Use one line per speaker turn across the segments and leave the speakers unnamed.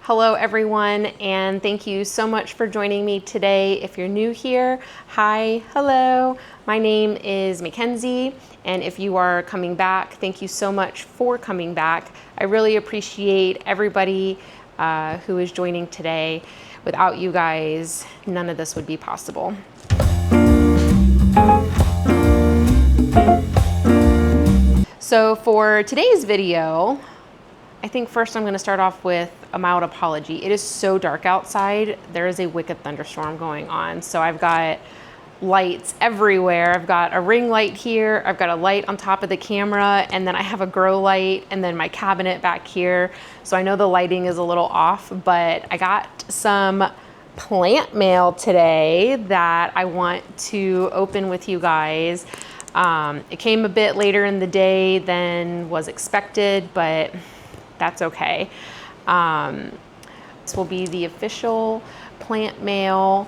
Hello everyone, and thank you so much for joining me today. If you're new here, hi, hello. My name is McKenzie, and if you are coming back, thank you so much for coming back. I really appreciate everybody who is joining today. Without you guys, none of this would be possible. So for today's video, I think first I'm gonna start off with a mild apology. It is so dark outside. There is a wicked thunderstorm going on. So I've got lights everywhere. I've got a ring light here. I've got a light on top of the camera, and then I have a grow light, and then my cabinet back here. So I know the lighting is a little off, but I got some plant mail today that I want to open with you guys. It came a bit later in the day than was expected, but that's okay. This will be the official plant mail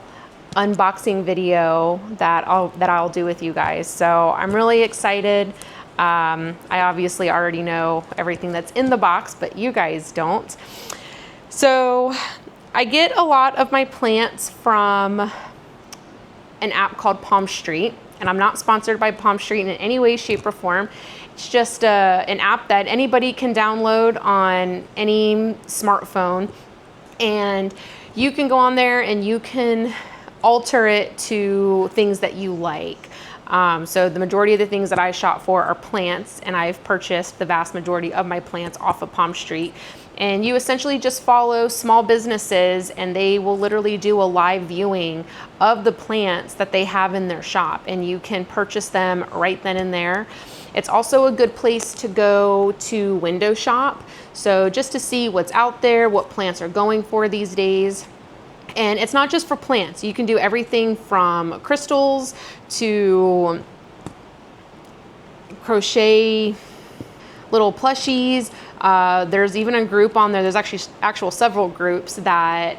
unboxing video that I'll do with you guys. So I'm really excited. I obviously already know everything that's in the box, but you guys don't. So I get a lot of my plants from an app called Palm Street, and I'm not sponsored by Palm Street in any way, shape, or form. It's just an app that anybody can download on any smartphone, and you can go on there and you can alter it to things that you like. So the majority of the things that I shop for are plants, and I've purchased the vast majority of my plants off of Palm Street. And you essentially just follow small businesses, and they will literally do a live viewing of the plants that they have in their shop, and you can purchase them right then and there. It's also a good place to go to window shop, so just to see what's out there, what plants are going for these days. And it's not just for plants. You can do everything from crystals to crochet little plushies. There's even a group on there, there's actually several groups that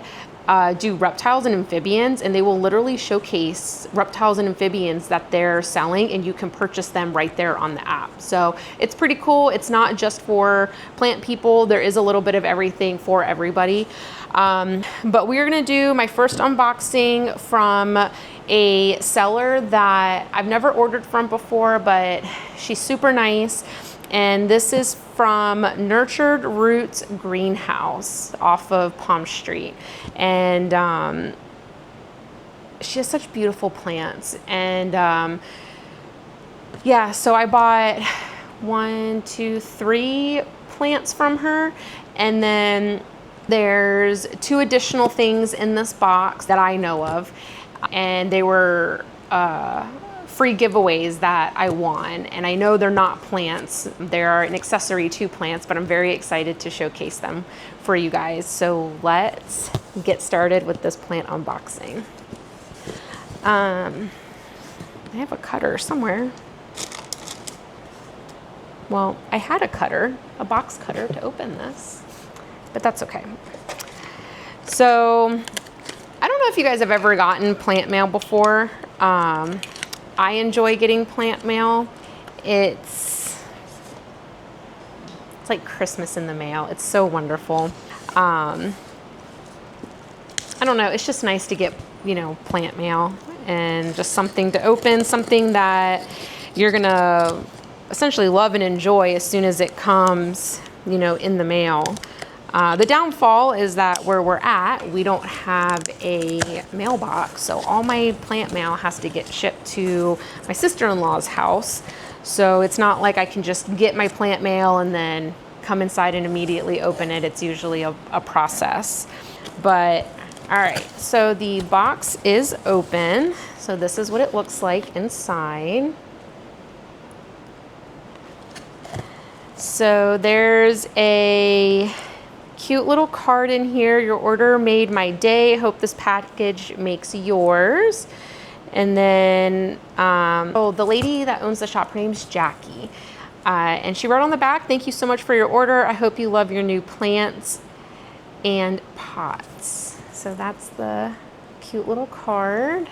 do reptiles and amphibians, and they will literally showcase reptiles and amphibians that they're selling, and you can purchase them right there on the app. So it's pretty cool. It's not just for plant people. There is a little bit of everything for everybody. But we're gonna do my first unboxing from a seller that I've never ordered from before, but she's super nice. And this is from Nurtured Roots Greenhouse off of Palm Street. And she has such beautiful plants. And yeah, so I bought 1, 2, 3 plants from her. And then there's 2 additional things in this box that I know of. And they were free giveaways that I won, and I know they're not plants, they're an accessory to plants, but I'm very excited to showcase them for you guys. So let's get started with this plant unboxing. I have a cutter somewhere. Well, I had a cutter, a box cutter to open this, but that's okay. So I don't know if you guys have ever gotten plant mail before. I enjoy getting plant mail. It's like Christmas in the mail. It's so wonderful. I don't know, it's just nice to get, you know, plant mail and just something to open, something that you're gonna essentially love and enjoy as soon as it comes, you know, in the mail. The downfall is that where we're at, we don't have a mailbox, so all my plant mail has to get shipped to my sister-in-law's house. So it's not like I can just get my plant mail and then come inside and immediately open it. It's usually a process. But all right, so the box is open. So this is what it looks like inside. So there's a cute little card in here. Your order made my day. Hope this package makes yours. And then, the lady that owns the shop, her name's Jackie. And she wrote on the back, "Thank you so much for your order. I hope you love your new plants and pots." So that's the cute little card.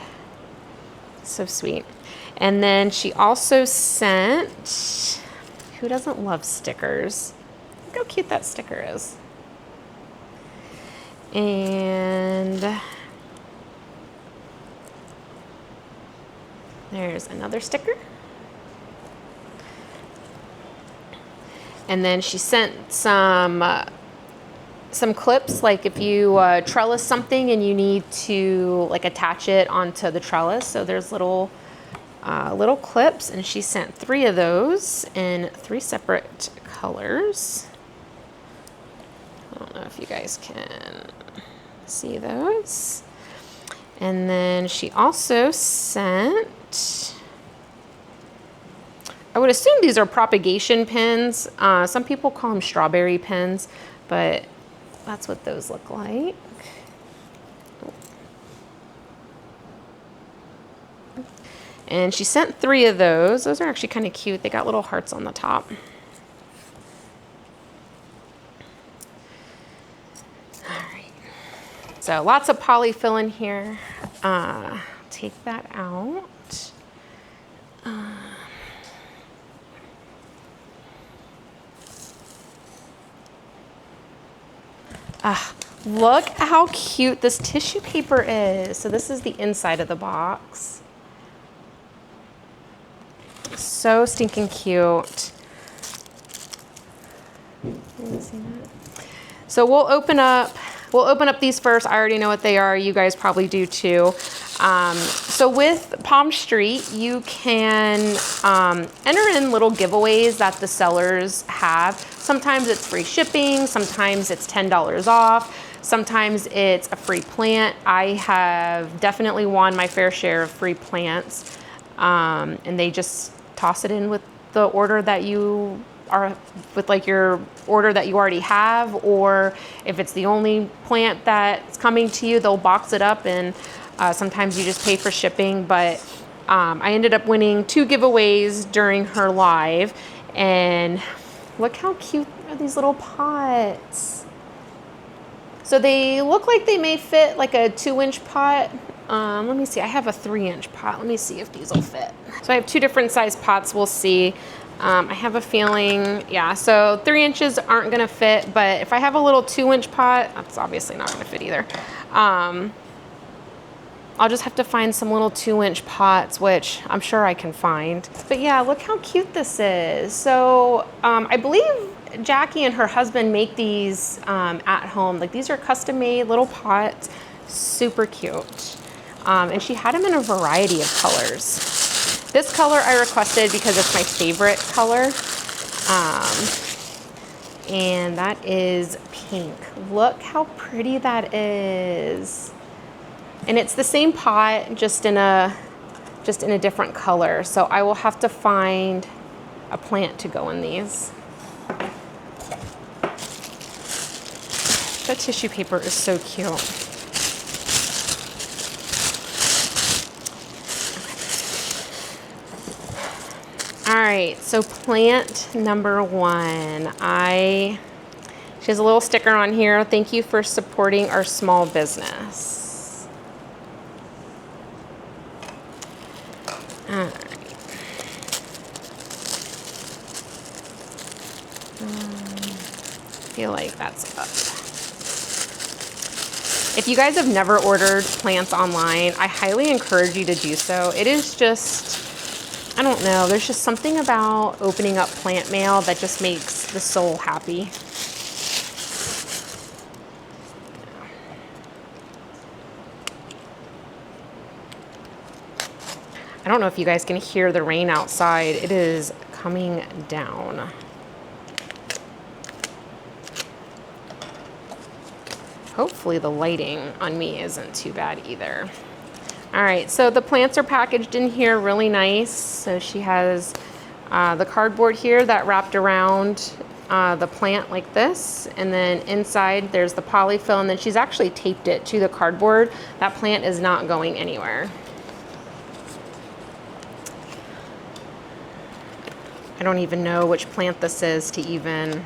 So sweet. And then she also sent, who doesn't love stickers? Look how cute that sticker is. And there's another sticker. And then she sent some clips, like if you trellis something and you need to like attach it onto the trellis. So there's little clips, and she sent 3 of those in 3 separate colors. I don't know if you guys can see those. And then she also sent, I would assume these are propagation pins. Some people call them strawberry pins, but that's what those look like. And she sent 3 of those. Those are actually kind of cute. They got little hearts on the top. So lots of polyfill in here. Take that out. Look how cute this tissue paper is. So this is the inside of the box. So stinking cute. So we'll open up these first. I already know what they are. You guys probably do too. So with Palm Street, you can enter in little giveaways that the sellers have. Sometimes it's free shipping. Sometimes it's $10 off. Sometimes it's a free plant. I have definitely won my fair share of free plants. And they just toss it in with the order that you are, with like your order that you already have, or if it's the only plant that's coming to you, they'll box it up, and sometimes you just pay for shipping. But I ended up winning 2 giveaways during her live, and look how cute are these little pots. So they look like they may fit like a 2-inch pot. Let me see, I have a 3-inch pot. Let me see if these will fit. So I have 2 different size pots, we'll see. I have a feeling, yeah, so 3 inches aren't gonna fit, but if I have a little 2-inch pot, that's obviously not gonna fit either. I'll just have to find some little 2-inch pots, which I'm sure I can find. But yeah, look how cute this is. So I believe Jackie and her husband make these at home. Like, these are custom made little pots, super cute. And she had them in a variety of colors. This color I requested because it's my favorite color. And that is pink. Look how pretty that is. And it's the same pot, just in a different color. So I will have to find a plant to go in these. That tissue paper is so cute. All right, so plant number 1. She has a little sticker on here. Thank you for supporting our small business. All right. I feel like that's up. If you guys have never ordered plants online, I highly encourage you to do so. It is just, I don't know, there's just something about opening up plant mail that just makes the soul happy. I don't know if you guys can hear the rain outside. It is coming down. Hopefully the lighting on me isn't too bad either. All right, so the plants are packaged in here really nice. So she has the cardboard here that wrapped around the plant like this. And then inside there's the polyfill, and then she's actually taped it to the cardboard. That plant is not going anywhere. I don't even know which plant this is to even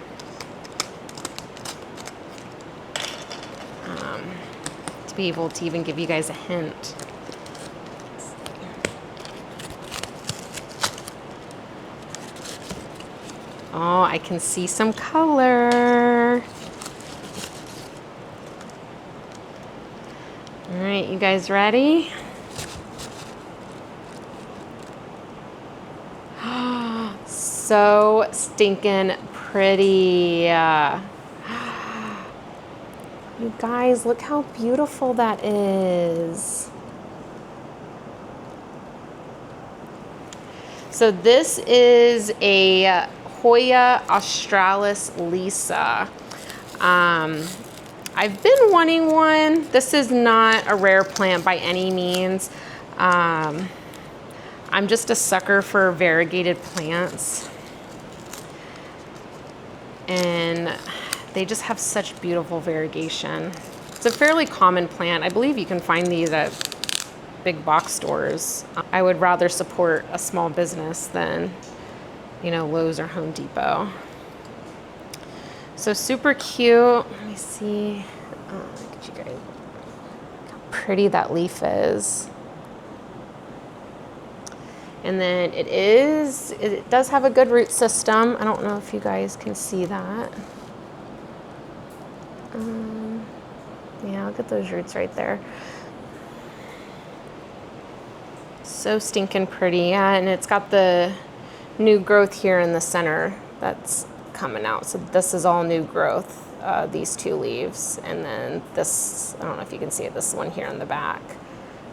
be able to even give you guys a hint. Oh, I can see some color. All right, you guys ready? So stinking pretty. You guys, look how beautiful that is. So this is a Hoya Australis Lisa. I've been wanting one. This is not a rare plant by any means. I'm just a sucker for variegated plants. And they just have such beautiful variegation. It's a fairly common plant. I believe you can find these at big box stores. I would rather support a small business than, you know, Lowe's or Home Depot. So super cute. Let me see. Look at you guys. Look how pretty that leaf is. And then it does have a good root system. I don't know if you guys can see that. Yeah, look at those roots right there. So stinking pretty. Yeah, and it's got the new growth here in the center that's coming out. So this is all new growth, these two leaves. And then this, I don't know if you can see it, this one here in the back.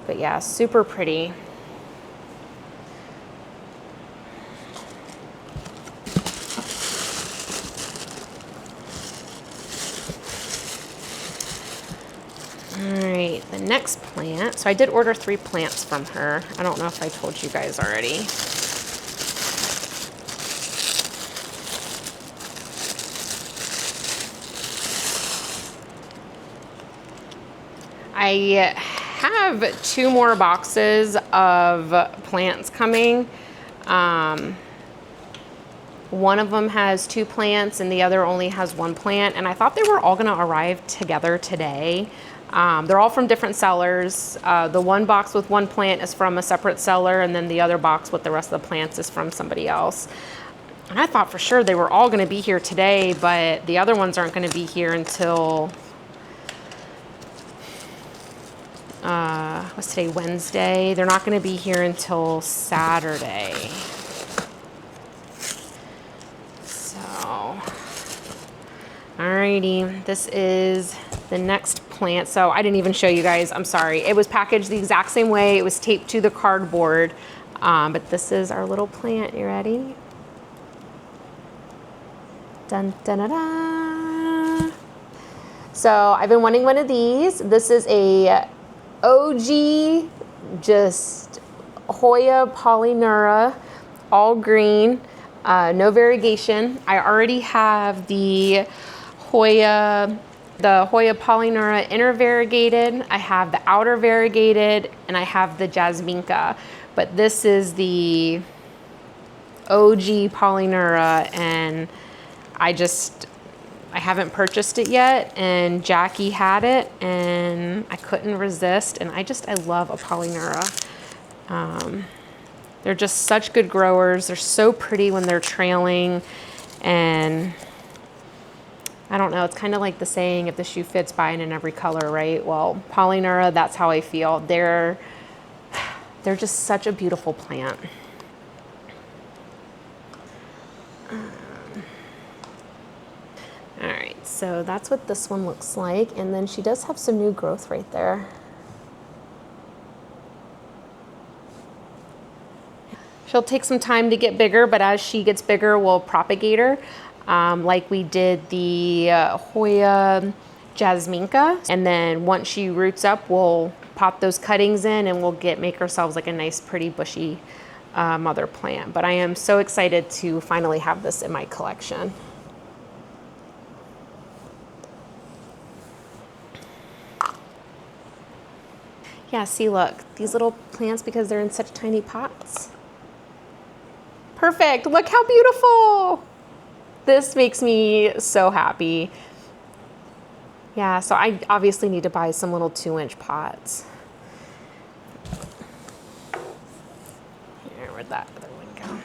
But yeah, super pretty. All right, the next plant. So I did order 3 plants from her. I don't know if I told you guys already. I have 2 more boxes of plants coming. One of them has 2 plants and the other only has 1 plant. And I thought they were all gonna arrive together today. They're all from different sellers. The one box with 1 plant is from a separate seller, and then the other box with the rest of the plants is from somebody else. And I thought for sure they were all gonna be here today, but the other ones aren't gonna be here until, what's today, Wednesday? They're not gonna be here until Saturday. So, alrighty, this is the next plant. So I didn't even show you guys, I'm sorry. It was packaged the exact same way. It was taped to the cardboard. But this is our little plant. You ready? Dun, dun, dun, dun. So I've been wanting one of these. This is a OG, just Hoya Polyneura, all green, no variegation. I already have the Hoya Polyneura inner variegated, I have the outer variegated, and I have the Jasminka. But this is the OG Polyneura, and I haven't purchased it yet, and Jackie had it, and I couldn't resist, and I love a Polyneura. They're just such good growers. They're so pretty when they're trailing, and I don't know, it's kind of like the saying, if the shoe fits, buy it in every color, right? Well, Polyneura, that's how I feel. They're just such a beautiful plant. All right, so that's what this one looks like. And then she does have some new growth right there. She'll take some time to get bigger, but as she gets bigger, we'll propagate her. Like we did the Hoya Jasminka. And then once she roots up, we'll pop those cuttings in and we'll make ourselves like a nice, pretty, bushy mother plant. But I am so excited to finally have this in my collection. Yeah, see, look, these little plants, because they're in such tiny pots. Perfect, look how beautiful. This makes me so happy. Yeah, so I obviously need to buy some little 2-inch pots. Here, where'd that other one go?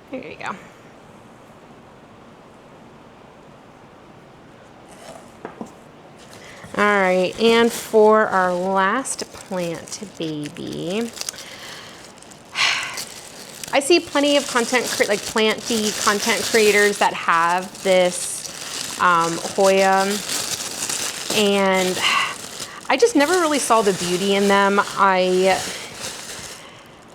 There you go. All right, and for our last plant baby, I see plenty of like planty content creators that have this Hoya, and I just never really saw the beauty in them. I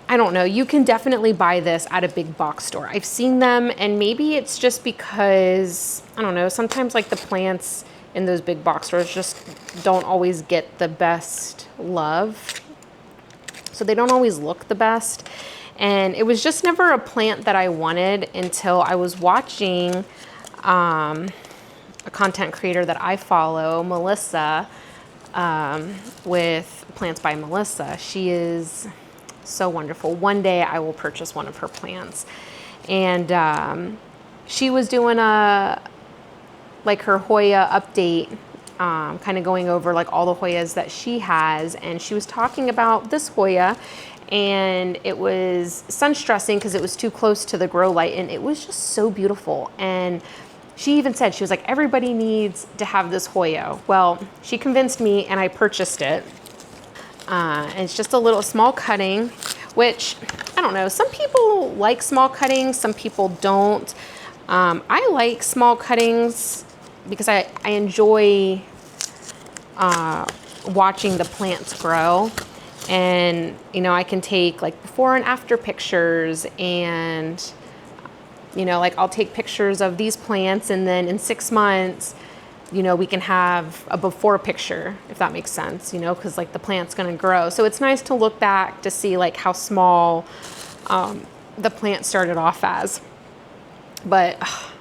don't know, you can definitely buy this at a big box store. I've seen them, and maybe it's just because, I don't know, sometimes like the plants in those big box stores just don't always get the best love. So they don't always look the best. And it was just never a plant that I wanted until I was watching a content creator that I follow, Melissa, with Plants by Melissa. She is so wonderful. One day I will purchase one of her plants. And she was doing like her Hoya update, kind of going over like all the Hoyas that she has. And she was talking about this Hoya, and it was sun stressing because it was too close to the grow light, and it was just so beautiful. And she even said, she was like, everybody needs to have this Hoya. Well, she convinced me and I purchased it. And it's just a little small cutting, which I don't know, some people like small cuttings, some people don't. I like small cuttings because I enjoy watching the plants grow. And, you know, I can take like before and after pictures, and, you know, like I'll take pictures of these plants, and then in 6 months, you know, we can have a before picture, if that makes sense, you know, because like the plant's going to grow. So it's nice to look back to see like how small the plant started off as. But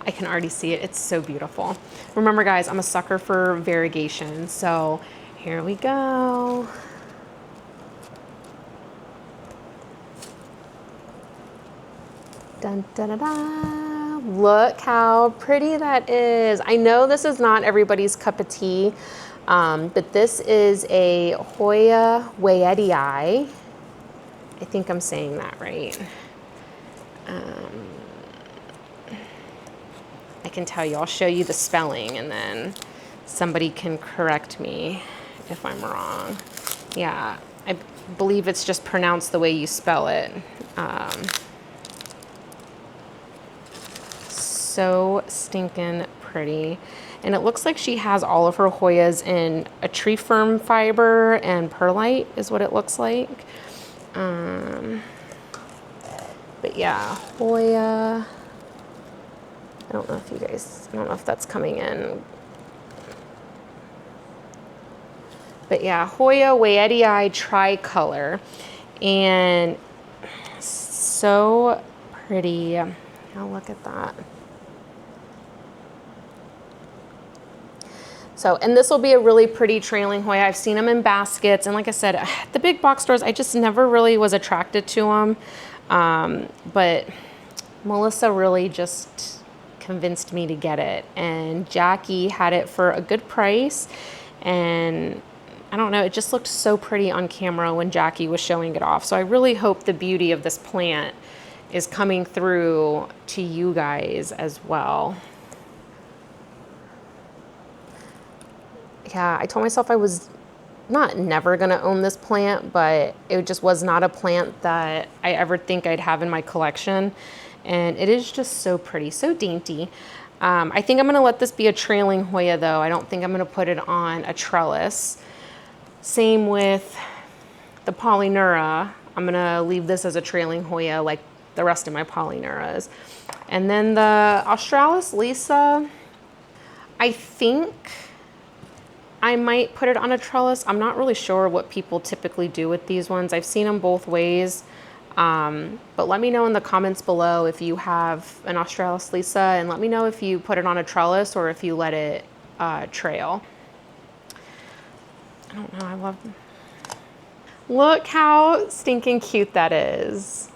I can already see it. It's so beautiful. Remember, guys, I'm a sucker for variegation. So here we go. Dun, dun, dun, dun. Look how pretty that is. I know this is not everybody's cup of tea, but this is a Hoya Wayetii. I think I'm saying that right. I can tell you, I'll show you the spelling, and then somebody can correct me if I'm wrong. Yeah, I believe it's just pronounced the way you spell it. So stinking pretty. And it looks like she has all of her Hoyas in a tree firm fiber and perlite is what it looks like. But yeah, Hoya. I don't know if you guys, I don't know if that's coming in. But yeah, Hoya Wayetii tricolor. And so pretty. Now look at that. So, and this will be a really pretty trailing Hoya. I've seen them in baskets, and like I said, at the big box stores, I just never really was attracted to them. But Melissa really just convinced me to get it, and Jackie had it for a good price, and I don't know, it just looked so pretty on camera when Jackie was showing it off. So I really hope the beauty of this plant is coming through to you guys as well. Yeah, I told myself I was not never gonna own this plant, but it just was not a plant that I ever think I'd have in my collection. And it is just so pretty, so dainty. I think I'm gonna let this be a trailing Hoya though. I don't think I'm gonna put it on a trellis. Same with the Polyneura. I'm gonna leave this as a trailing Hoya like the rest of my Polyneuras. And then the Australis Lisa, I think I might put it on a trellis. I'm not really sure what people typically do with these ones. I've seen them both ways. But let me know in the comments below if you have an Australis Lisa, and let me know if you put it on a trellis or if you let it trail. I don't know, I love them. Look how stinking cute that is.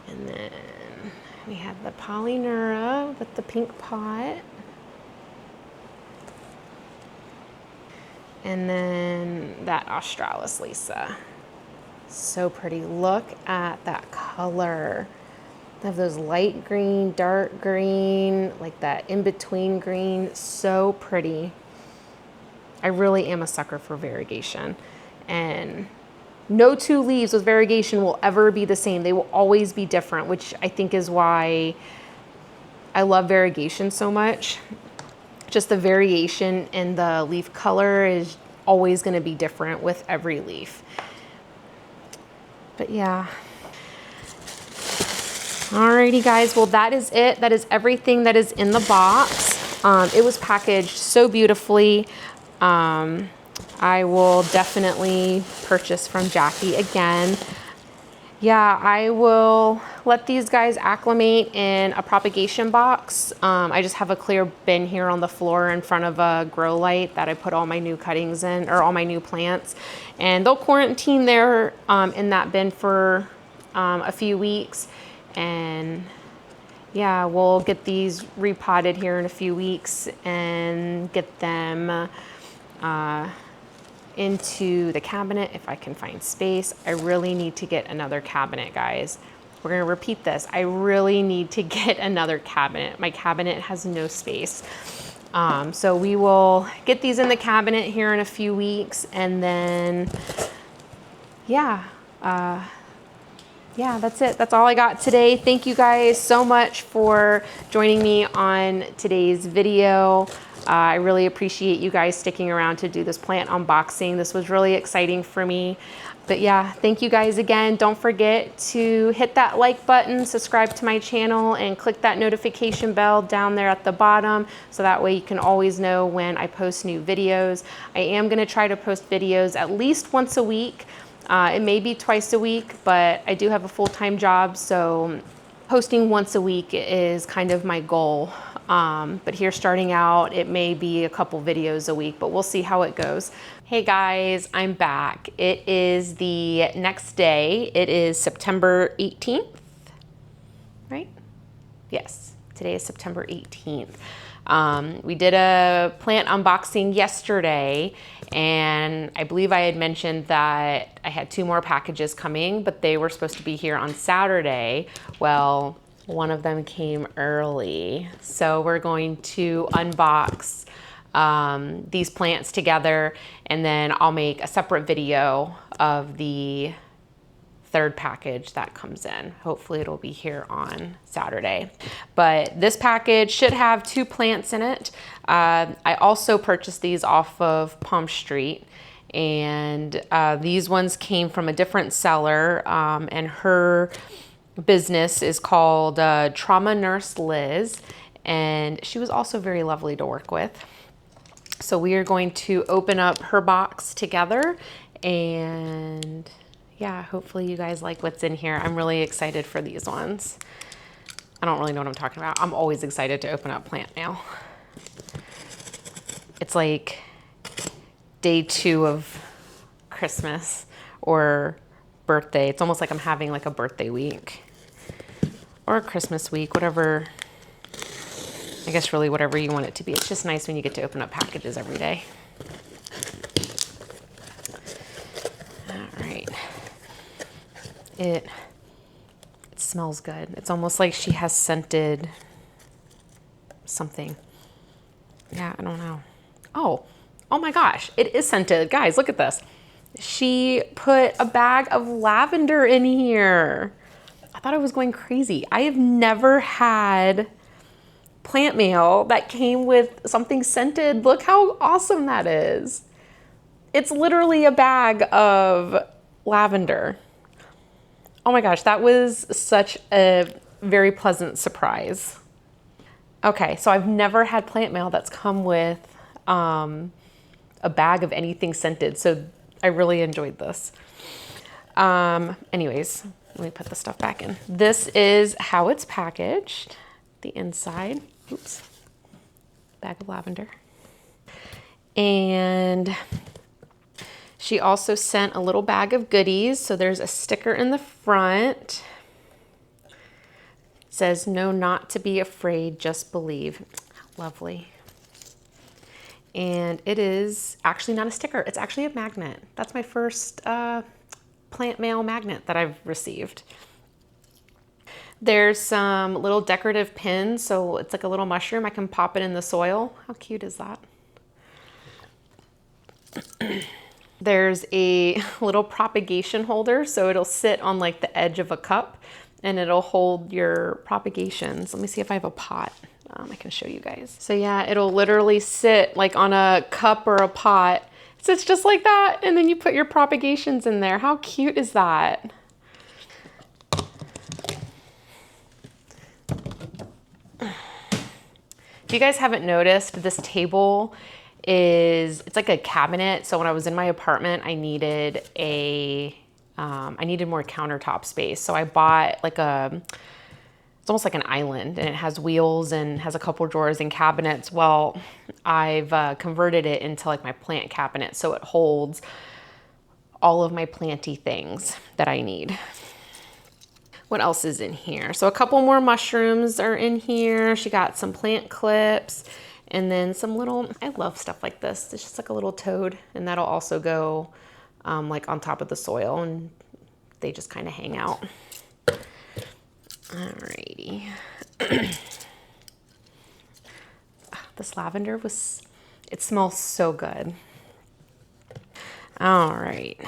And then we have the Polyneura with the pink pot. And then that Australis Lisa. So pretty. Look at that color. They have those light green, dark green, like that in-between green. So pretty. I really am a sucker for variegation. And no two leaves with variegation will ever be the same. They will always be different, which I think is why I love variegation so much. Just the variation in the leaf color is always going to be different with every leaf. But yeah. Alrighty guys, well that is it. That is everything that is in the box. It was packaged so beautifully. I will definitely purchase from Jackie again. Yeah, I will let these guys acclimate in a propagation box. I just have a clear bin here on the floor in front of a grow light that I put all my new cuttings in, or all my new plants. And they'll quarantine there in that bin for a few weeks. And yeah, we'll get these repotted here in a few weeks and get them into the cabinet if I can find space. I really need to get another cabinet, guys. We're gonna repeat this. I really need to get another cabinet. My cabinet has no space. So we will get these in the cabinet here in a few weeks, and then yeah, that's it. That's all I got today. Thank you guys so much for joining me on today's video. I really appreciate you guys sticking around to do this plant unboxing. This was really exciting for me. But yeah, thank you guys again. Don't forget to hit that like button, subscribe to my channel, and click that notification bell down there at the bottom, so that way you can always know when I post new videos. I am gonna try to post videos at least once a week. It may be twice a week, but I do have a full-time job, so posting once a week is kind of my goal. But here starting out, it may be a couple videos a week, but we'll see how it goes. Hey guys, I'm back. It is the next day. It is September 18th, right? Yes, today is September 18th. We did a plant unboxing yesterday, and I believe I had mentioned that I had 2 more packages coming, but they were supposed to be here on Saturday. Well, one of them came early. So we're going to unbox these plants together, and then I'll make a separate video of the 3rd package that comes in. Hopefully it'll be here on Saturday. But this package should have 2 plants in it. I also purchased these off of Palm Street, and these ones came from a different seller, and her business is called Trauma Nurse Liz, and she was also very lovely to work with. So we are going to open up her box together, and yeah, hopefully you guys like what's in here. I'm really excited for these ones. I don't really know what I'm talking about. I'm always excited to open up plant mail. It's like day 2 of Christmas or birthday. It's almost like I'm having like a birthday week or a Christmas week, whatever. I guess really whatever you want it to be. It's just nice when you get to open up packages every day. All right. It smells good. It's almost like she has scented something. Yeah, I don't know. Oh my gosh, it is scented. Guys, look at this. She put a bag of lavender in here. I thought I was going crazy. I have never had plant mail that came with something scented. Look how awesome that is. It's literally a bag of lavender. Oh my gosh, that was such a very pleasant surprise. Okay, so I've never had plant mail that's come with a bag of anything scented, so I really enjoyed this. Anyways, let me put the stuff back in. This is how it's packaged, the inside. Oops, bag of lavender. And she also sent a little bag of goodies. So there's a sticker in the front. It says, "No, not to be afraid, just believe." Lovely. And it is actually not a sticker. It's actually a magnet. That's my first plant mail magnet that I've received. There's some little decorative pins, so it's like a little mushroom. I can pop it in the soil. How cute is that? There's a little propagation holder, so it'll sit on like the edge of a cup and it'll hold your propagations. Let me see if I have a pot. I can show you guys. So yeah, it'll literally sit like on a cup or a pot. It sits just like that, and then you put your propagations in there. How cute is that? If you guys haven't noticed, this table it's like a cabinet. So when I was in my apartment, I needed more countertop space. So I bought like it's almost like an island, and it has wheels and has a couple drawers and cabinets. Well, I've converted it into like my plant cabinet, so it holds all of my planty things that I need. What else is in here? So a couple more mushrooms are in here. She got some plant clips and then some little, I love stuff like this. It's just like a little toad, and that'll also go like on top of the soil, and they just kind of hang out. Alrighty. This lavender it smells so good. All right.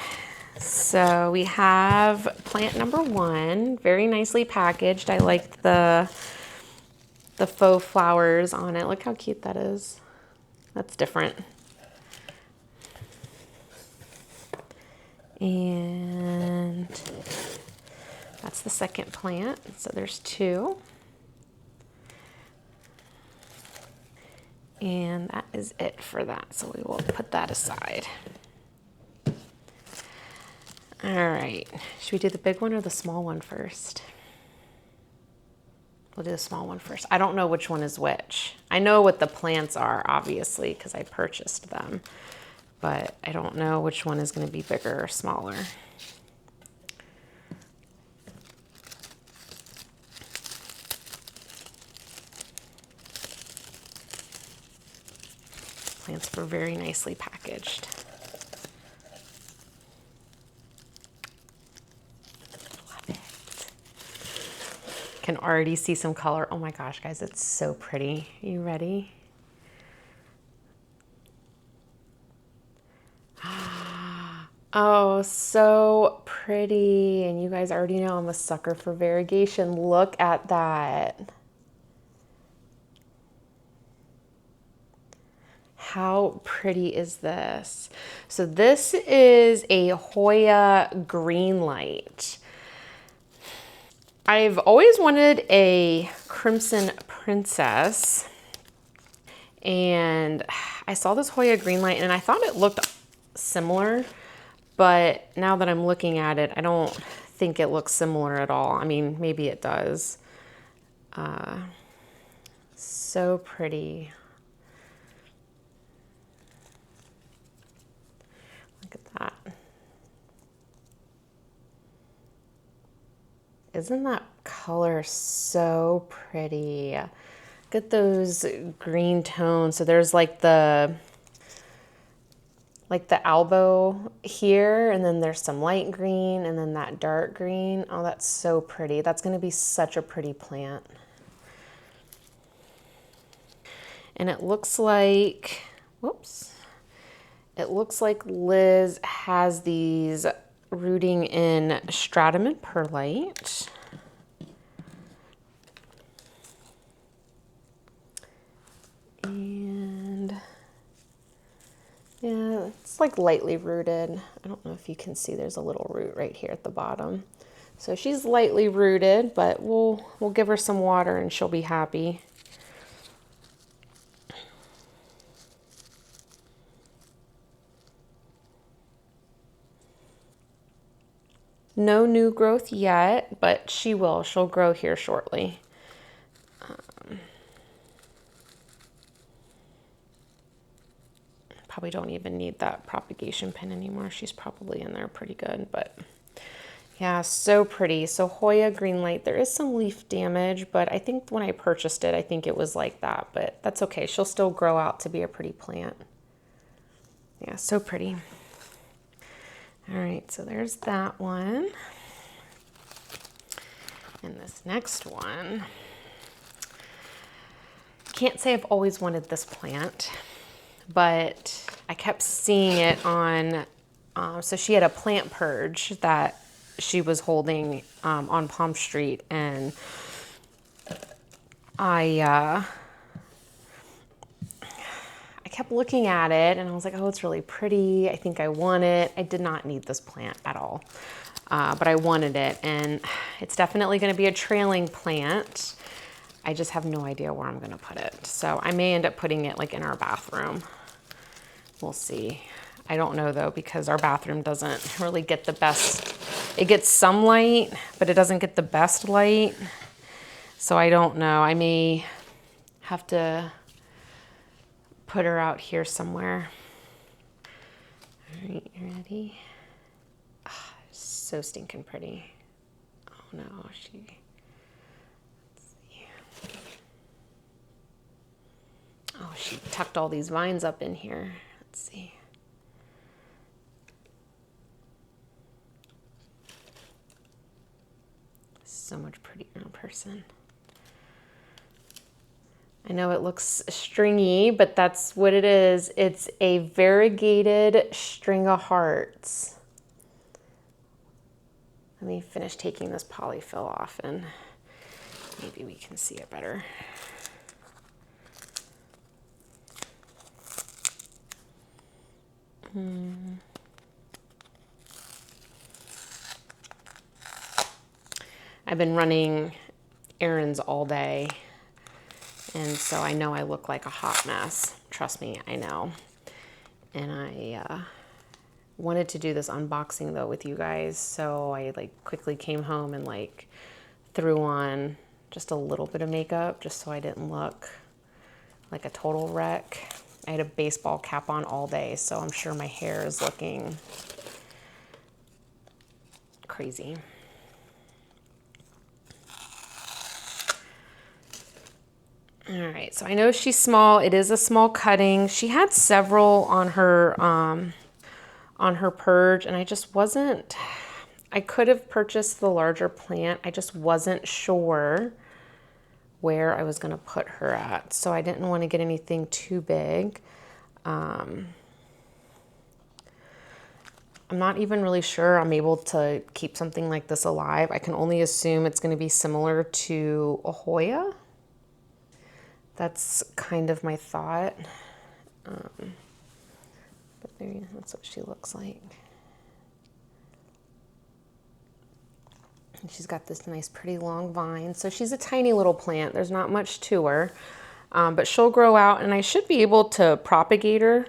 So we have plant number 1, very nicely packaged. I like the faux flowers on it. Look how cute that is. That's different. And that's the second plant. So there's 2. And that is it for that. So we will put that aside. All right, should we do the big one or the small one first? We'll do the small one first. I don't know which one is which. I know what the plants are, obviously, because I purchased them, but I don't know which one is going to be bigger or smaller. Plants were very nicely packaged. Can already see some color. Oh my gosh, guys, it's so pretty. Are you ready? Oh, so pretty. And you guys already know I'm a sucker for variegation. Look at that. How pretty is this? So this is a Hoya Green Light. I've always wanted a Crimson Princess, and I saw this Hoya Green Light and I thought it looked similar, but now that I'm looking at it, I don't think it looks similar at all. I mean, maybe it does. So pretty. Look at that. Isn't that color so pretty? Look at those green tones. So there's like the elbow here, and then there's some light green, and then that dark green. Oh, that's so pretty. That's going to be such a pretty plant. And it looks like, whoops, it looks like Liz has these rooting in stratum and perlite. And yeah, it's like lightly rooted. I don't know if you can see, there's a little root right here at the bottom. So she's lightly rooted, but we'll give her some water and she'll be happy. No new growth yet, but she will. She'll grow here shortly. Probably don't even need that propagation pin anymore. She's probably in there pretty good, but yeah, so pretty. So Hoya Green Light, there is some leaf damage, but I think when I purchased it, I think it was like that, but that's okay. She'll still grow out to be a pretty plant. Yeah, so pretty. All right, so there's that one. And this next one, can't say I've always wanted this plant, but I kept seeing it on, so she had a plant purge that she was holding on Palm Street, and I kept looking at it and I was like, oh, it's really pretty. I think I want it. I did not need this plant at all, but I wanted it, and it's definitely going to be a trailing plant. I just have no idea where I'm going to put it. So I may end up putting it like in our bathroom. We'll see. I don't know though, because our bathroom doesn't really get the best. It gets some light, but it doesn't get the best light. So I don't know. I may have to put her out here somewhere. All right, you ready? Oh, so stinking pretty. Oh no, let's see. Oh, she tucked all these vines up in here. Let's see. So much prettier in person. I know it looks stringy, but that's what it is. It's a variegated string of hearts. Let me finish taking this polyfill off and maybe we can see it better. I've been running errands all day, and so I know I look like a hot mess. Trust me, I know. And I wanted to do this unboxing though with you guys, so I like quickly came home and like threw on just a little bit of makeup just so I didn't look like a total wreck. I had a baseball cap on all day, so I'm sure my hair is looking crazy. All right, so I know she's small. It is a small cutting. She had several on her purge, and I just wasn't, I could have purchased the larger plant. I just wasn't sure where I was gonna put her at. So I didn't want to get anything too big. I'm not even really sure I'm able to keep something like this alive. I can only assume it's gonna be similar to a Hoya. That's kind of my thought. But there, that's what she looks like. And she's got this nice, pretty long vine. So she's a tiny little plant. There's not much to her, but she'll grow out, and I should be able to propagate her.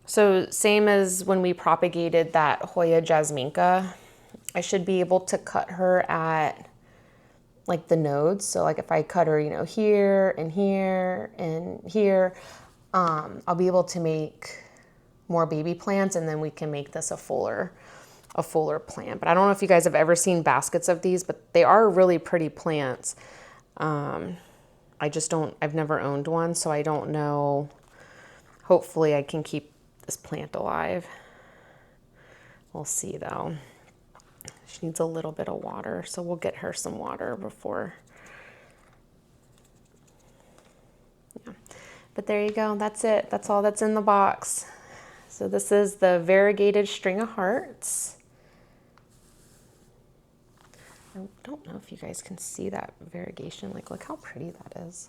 So same as when we propagated that Hoya Jasminka, I should be able to cut her at like the nodes. So like if I cut her, you know, here and here and here, I'll be able to make more baby plants, and then we can make this a fuller plant. But I don't know if you guys have ever seen baskets of these, but they are really pretty plants. I've never owned one, so I don't know. Hopefully I can keep this plant alive. We'll see though. She needs a little bit of water, so we'll get her some water before. Yeah. But there you go, that's it. That's all that's in the box. So this is the variegated string of hearts. I don't know if you guys can see that variegation. Like, look how pretty that is.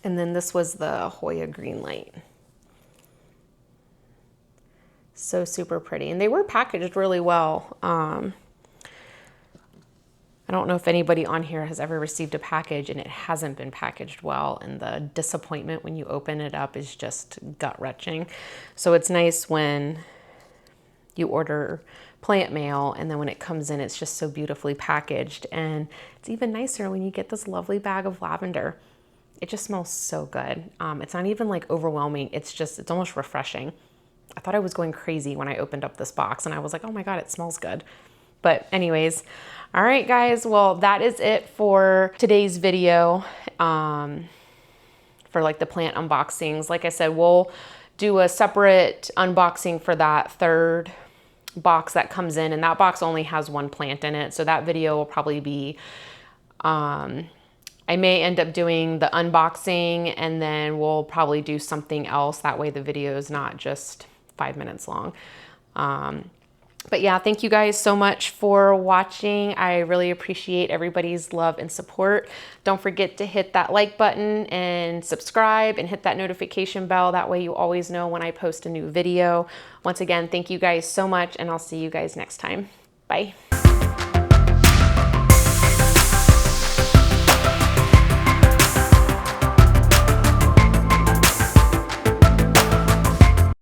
And then this was the Hoya Green Light. So super pretty. And they were packaged really well. I don't know if anybody on here has ever received a package and it hasn't been packaged well, and the disappointment when you open it up is just gut-wrenching. So it's nice when you order plant mail and then when it comes in, it's just so beautifully packaged. And it's even nicer when you get this lovely bag of lavender. It just smells so good. It's not even like overwhelming. It's almost refreshing. I thought I was going crazy when I opened up this box and I was like, oh my God, it smells good. But anyways, all right, guys. Well, that is it for today's video for like the plant unboxings. Like I said, we'll do a separate unboxing for that third box that comes in, and that box only has one plant in it. So that video will probably be, I may end up doing the unboxing and then we'll probably do something else. That way the video is not just 5 minutes long. But yeah, thank you guys so much for watching. I really appreciate everybody's love and support. Don't forget to hit that like button and subscribe and hit that notification bell. That way you always know when I post a new video. Once again, thank you guys so much, and I'll see you guys next time. Bye.